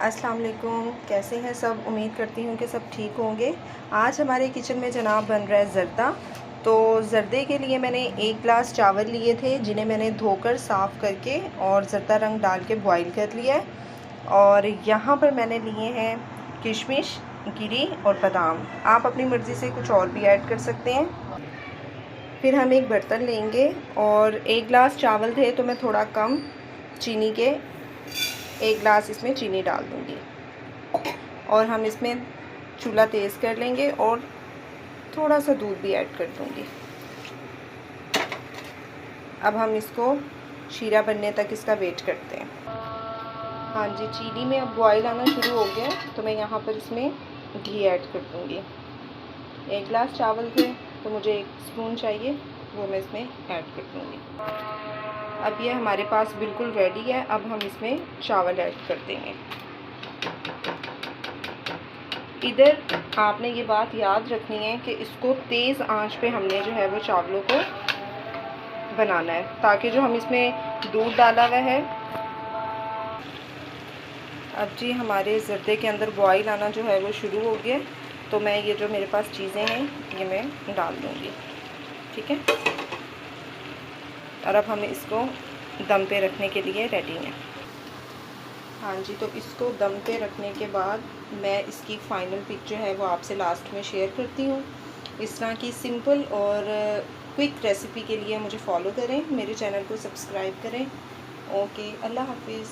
अस्सलाम वालेकुम, कैसे हैं सब। उम्मीद करती हूँ कि सब ठीक होंगे। आज हमारे किचन में जनाब बन रहा है ज़र्दा। तो ज़र्दे के लिए मैंने 1 गिलास चावल लिए थे, जिन्हें मैंने धोकर साफ़ करके और ज़र्दा रंग डाल के बॉईल कर लिया है। और यहाँ पर मैंने लिए हैं किशमिश, गिरी और बादाम। आप अपनी मर्ज़ी से कुछ और भी ऐड कर सकते हैं। फिर हम एक बर्तन लेंगे और 1 गिलास चावल थे तो मैं थोड़ा कम चीनी के 1 गिलास इसमें चीनी डाल दूँगी और हम इसमें चूल्हा तेज़ कर लेंगे और थोड़ा सा दूध भी ऐड कर दूँगी। अब हम इसको शीरा बनने तक इसका वेट करते हैं। हाँ जी, चीनी में अब बॉयल आना शुरू हो गया तो मैं यहाँ पर इसमें घी ऐड कर दूँगी। 1 गिलास चावल थे तो मुझे 1 स्पून चाहिए, वो मैं इसमें ऐड कर दूँगी। अब ये हमारे पास बिल्कुल रेडी है। अब हम इसमें चावल ऐड कर देंगे। इधर आपने ये बात याद रखनी है कि इसको तेज़ आंच पे हमने जो है वो चावलों को बनाना है, ताकि जो हम इसमें दूध डाला हुआ है। अब जी हमारे ज़र्दे के अंदर बॉईल आना जो है वो शुरू हो गया, तो मैं ये जो मेरे पास चीज़ें हैं ये मैं डाल दूँगी, ठीक है। और अब हम इसको दम पे रखने के लिए रेडी हैं। हाँ जी, तो इसको दम पे रखने के बाद मैं इसकी फ़ाइनल पिक जो है वो आपसे लास्ट में शेयर करती हूँ। इस तरह की सिंपल और क्विक रेसिपी के लिए मुझे फॉलो करें, मेरे चैनल को सब्सक्राइब करें। ओके, अल्लाह हाफिज़।